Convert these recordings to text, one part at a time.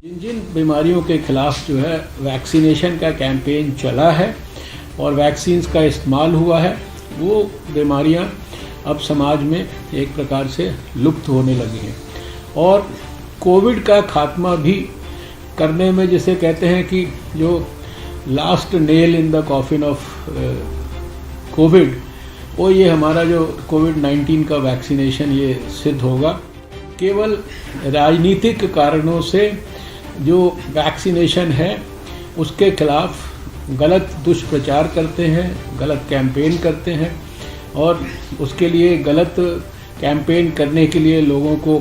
जिन जिन बीमारियों के खिलाफ जो है वैक्सीनेशन का कैंपेन चला है और वैक्सीन्स का इस्तेमाल हुआ है, वो बीमारियां अब समाज में एक प्रकार से लुप्त होने लगी हैं। और कोविड का खात्मा भी करने में, जिसे कहते हैं कि जो last nail in the coffin of Covid, वो ये हमारा जो कोविड-19 का वैक्सीनेशन ये सिद्ध होगा। केवल राजनीतिक कारणों से जो वैक्सीनेशन है उसके खिलाफ गलत दुष्प्रचार करते हैं, गलत कैंपेन करते हैं और उसके लिए गलत कैंपेन करने के लिए लोगों को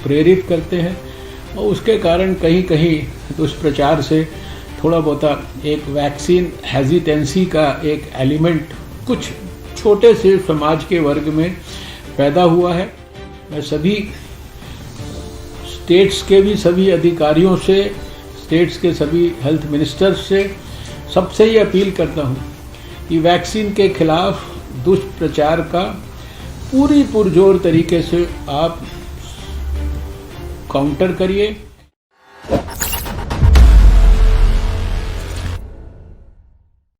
प्रेरित करते हैं और उसके कारण कहीं कहीं दुष्प्रचार से थोड़ा बहुत एक वैक्सीन हेजिटेंसी का एक एलिमेंट कुछ छोटे से समाज के वर्ग में पैदा हुआ है। मैं सभी स्टेट्स के भी सभी अधिकारियों से, स्टेट्स के सभी हेल्थ मिनिस्टर्स से सबसे ये अपील करता हूँ कि वैक्सीन के खिलाफ दुष्प्रचार का पूरी पुरजोर तरीके से आप काउंटर करिए।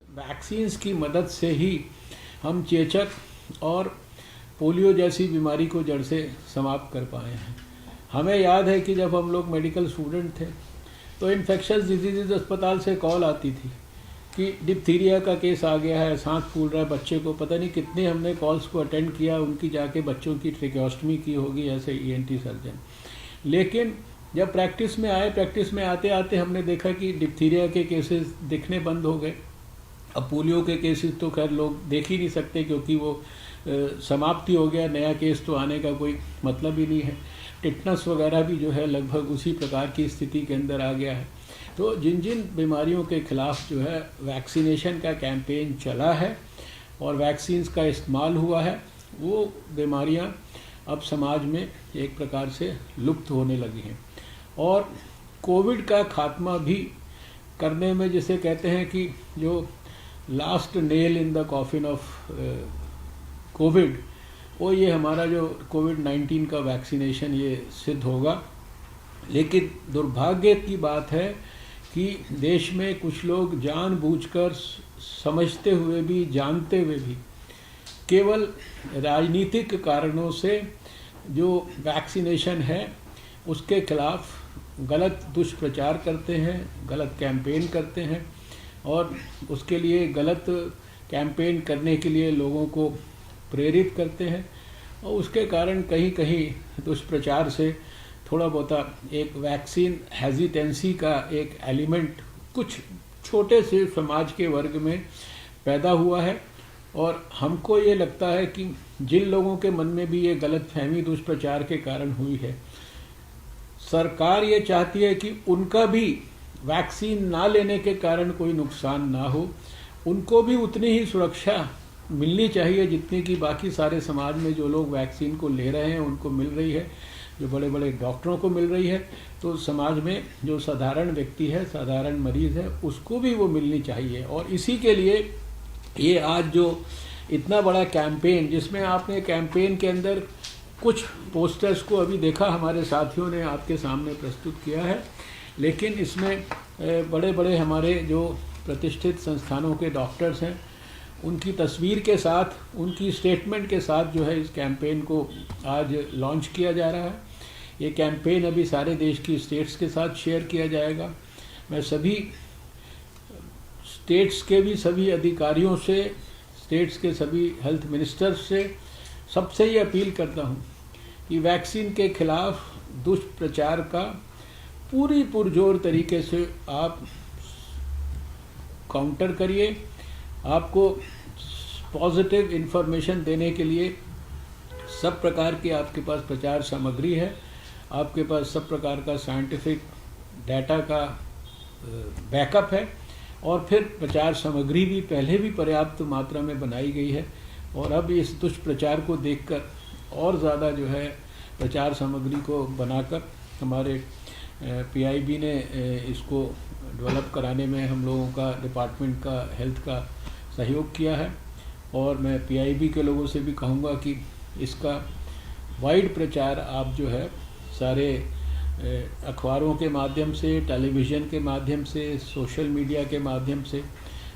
वैक्सीन्स की मदद से ही हम चेचक और पोलियो जैसी बीमारी को जड़ से समाप्त कर पाए हैं। हमें याद है कि जब हम लोग मेडिकल स्टूडेंट थे तो इन्फेक्शस डिजीज़ अस्पताल से कॉल आती थी कि डिप्थीरिया का केस आ गया है, सांस फूल रहा है बच्चे को। पता नहीं कितने हमने कॉल्स को अटेंड किया, उनकी जाके बच्चों की ट्रेकेओस्टमी की होगी ऐसे ईएनटी सर्जन। लेकिन जब प्रैक्टिस में आए, प्रैक्टिस में आते आते हमने देखा कि डिप्थीरिया के केसेस दिखने बंद हो गए। अब पोलियो के केसेस तो खैर लोग देख ही नहीं सकते क्योंकि वो समाप्ति हो गया, नया केस तो आने का कोई मतलब ही नहीं है। टिटनस वगैरह भी जो है लगभग उसी प्रकार की स्थिति के अंदर आ गया है। तो जिन जिन बीमारियों के खिलाफ जो है वैक्सीनेशन का कैंपेन चला है और वैक्सीन्स का इस्तेमाल हुआ है, वो बीमारियां अब समाज में एक प्रकार से लुप्त होने लगी हैं। और कोविड का खात्मा भी करने में, जिसे कहते हैं कि जो last nail in the coffin of Covid, वो ये हमारा जो कोविड-19 का वैक्सीनेशन ये सिद्ध होगा। लेकिन दुर्भाग्य की बात है कि देश में कुछ लोग जानबूझकर, समझते हुए भी, जानते हुए भी केवल राजनीतिक कारणों से जो वैक्सीनेशन है उसके खिलाफ गलत दुष्प्रचार करते हैं, गलत कैंपेन करते हैं और उसके लिए गलत कैंपेन करने के लिए लोगों को प्रेरित करते हैं और उसके कारण कहीं कहीं दुष्प्रचार से थोड़ा बहुत एक वैक्सीन हेजिटेंसी का एक एलिमेंट कुछ छोटे से समाज के वर्ग में पैदा हुआ है। और हमको ये लगता है कि जिन लोगों के मन में भी ये गलतफहमी दुष्प्रचार के कारण हुई है, सरकार ये चाहती है कि उनका भी वैक्सीन ना लेने के कारण कोई नुकसान ना हो, उनको भी उतनी ही सुरक्षा मिलनी चाहिए जितनी कि बाकी सारे समाज में जो लोग वैक्सीन को ले रहे हैं उनको मिल रही है, जो बड़े बड़े डॉक्टरों को मिल रही है। तो समाज में जो साधारण व्यक्ति है, साधारण मरीज़ है, उसको भी वो मिलनी चाहिए। और इसी के लिए ये आज जो इतना बड़ा कैंपेन, जिसमें आपने कैंपेन के अंदर कुछ पोस्टर्स को अभी देखा, हमारे साथियों ने आपके सामने प्रस्तुत किया है, लेकिन इसमें बड़े बड़े हमारे जो प्रतिष्ठित संस्थानों के डॉक्टर्स हैं उनकी तस्वीर के साथ, उनकी स्टेटमेंट के साथ जो है इस कैंपेन को आज लॉन्च किया जा रहा है। ये कैंपेन अभी सारे देश की स्टेट्स के साथ शेयर किया जाएगा। मैं सभी स्टेट्स के भी सभी अधिकारियों से, स्टेट्स के सभी हेल्थ मिनिस्टर्स से सबसे ये अपील करता हूँ कि वैक्सीन के खिलाफ दुष्प्रचार का पूरी पुरजोर तरीके से आप काउंटर करिए। आपको पॉजिटिव इन्फॉर्मेशन देने के लिए सब प्रकार की आपके पास प्रचार सामग्री है, आपके पास सब प्रकार का साइंटिफिक डाटा का बैकअप है और फिर प्रचार सामग्री भी पहले भी पर्याप्त मात्रा में बनाई गई है। और अब इस दुष्प्रचार को देखकर और ज़्यादा जो है प्रचार सामग्री को बनाकर हमारे पीआईबी ने इसको डेवलप कराने में हम लोगों का, डिपार्टमेंट का, हेल्थ का सहयोग किया है। और मैं पीआईबी के लोगों से भी कहूँगा कि इसका वाइड प्रचार आप जो है सारे अखबारों के माध्यम से, टेलीविज़न के माध्यम से, सोशल मीडिया के माध्यम से,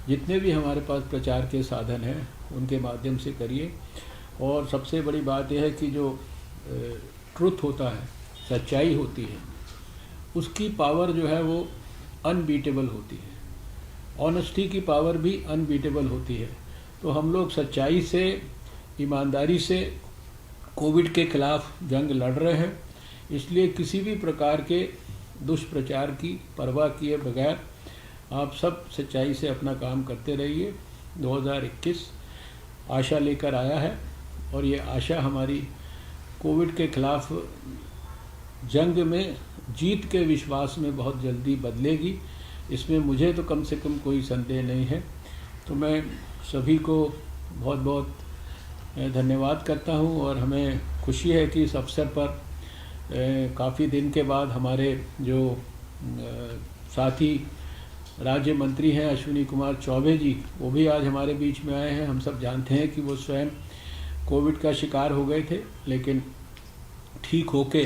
जितने भी हमारे पास प्रचार के साधन हैं उनके माध्यम से करिए। और सबसे बड़ी बात यह है कि जो ट्रुथ होता है, सच्चाई होती है, उसकी पावर जो है वो अनबीटेबल होती है। ऑनेस्टी की पावर भी अनबीटेबल होती है। तो हम लोग सच्चाई से, ईमानदारी से कोविड के खिलाफ जंग लड़ रहे हैं। इसलिए किसी भी प्रकार के दुष्प्रचार की परवाह किए बगैर आप सब सच्चाई से अपना काम करते रहिए। 2021 आशा लेकर आया है और ये आशा हमारी कोविड के खिलाफ जंग में जीत के विश्वास में बहुत जल्दी बदलेगी। इसमें मुझे तो कम से कम कोई संदेह नहीं है। तो मैं सभी को बहुत बहुत धन्यवाद करता हूं और हमें खुशी है कि इस अवसर पर काफ़ी दिन के बाद हमारे जो साथी राज्य मंत्री हैं अश्विनी कुमार चौबे जी, वो भी आज हमारे बीच में आए हैं। हम सब जानते हैं कि वो स्वयं कोविड का शिकार हो गए थे, लेकिन ठीक होके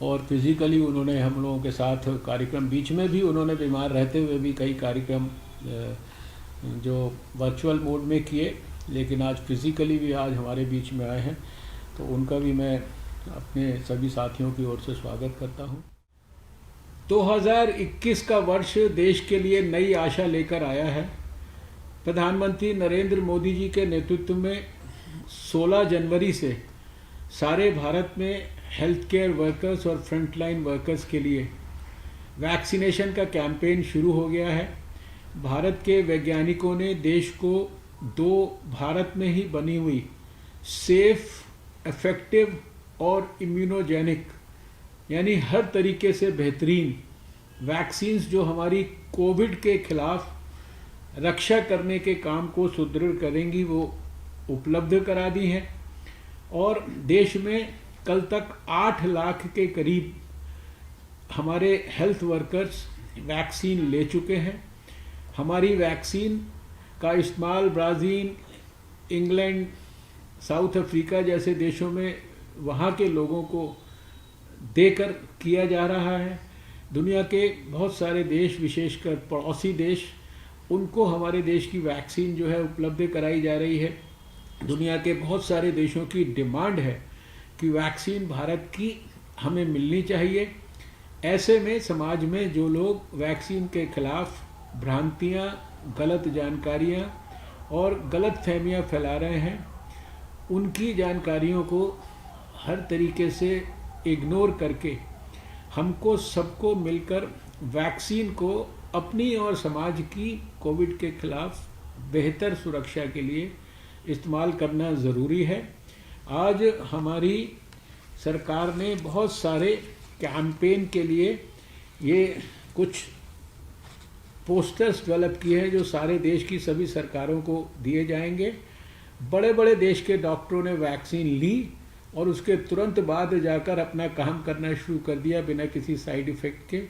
और फिज़िकली उन्होंने हम लोगों के साथ कार्यक्रम, बीच में भी उन्होंने बीमार रहते हुए भी कई कार्यक्रम जो वर्चुअल मोड में किए, लेकिन आज फिज़िकली भी आज हमारे बीच में आए हैं। तो उनका भी मैं अपने सभी साथियों की ओर से स्वागत करता हूं। 2021 का वर्ष देश के लिए नई आशा लेकर आया है। प्रधानमंत्री नरेंद्र मोदी जी के नेतृत्व में 16 जनवरी से सारे भारत में हेल्थ केयर वर्कर्स और फ्रंटलाइन वर्कर्स के लिए वैक्सीनेशन का कैंपेन शुरू हो गया है। भारत के वैज्ञानिकों ने देश को 2 भारत में ही बनी हुई सेफ, इफेक्टिव और इम्यूनोजेनिक, यानी हर तरीके से बेहतरीन वैक्सीन्स जो हमारी कोविड के खिलाफ रक्षा करने के काम को सुदृढ़ करेंगी, वो उपलब्ध करा दी हैं। और देश में कल तक 8 लाख के करीब हमारे हेल्थ वर्कर्स वैक्सीन ले चुके हैं। हमारी वैक्सीन का इस्तेमाल ब्राज़ील, इंग्लैंड, साउथ अफ्रीका जैसे देशों में वहाँ के लोगों को देकर किया जा रहा है। दुनिया के बहुत सारे देश, विशेषकर पड़ोसी देश, उनको हमारे देश की वैक्सीन जो है उपलब्ध कराई जा रही है। दुनिया के बहुत सारे देशों की डिमांड है कि वैक्सीन भारत की हमें मिलनी चाहिए। ऐसे में समाज में जो लोग वैक्सीन के खिलाफ भ्रांतियाँ, गलत जानकारियाँ और गलत फहमियाँ फैला रहे हैं, उनकी जानकारियों को हर तरीके से इग्नोर करके हमको सबको मिलकर वैक्सीन को अपनी और समाज की कोविड के खिलाफ बेहतर सुरक्षा के लिए इस्तेमाल करना ज़रूरी है। आज हमारी सरकार ने बहुत सारे कैंपेन के लिए ये कुछ पोस्टर्स डेवलप किए हैं जो सारे देश की सभी सरकारों को दिए जाएंगे। बड़े बड़े देश के डॉक्टरों ने वैक्सीन ली और उसके तुरंत बाद जाकर अपना काम करना शुरू कर दिया बिना किसी साइड इफ़ेक्ट के।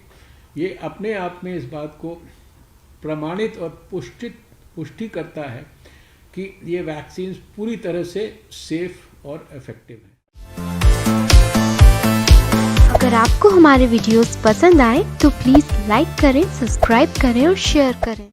ये अपने आप में इस बात को प्रमाणित और पुष्टि करता है कि ये वैक्सीन पूरी तरह से सेफ और इफेक्टिव है। अगर आपको हमारे वीडियोस पसंद आए तो प्लीज़ लाइक करें, सब्सक्राइब करें और शेयर करें।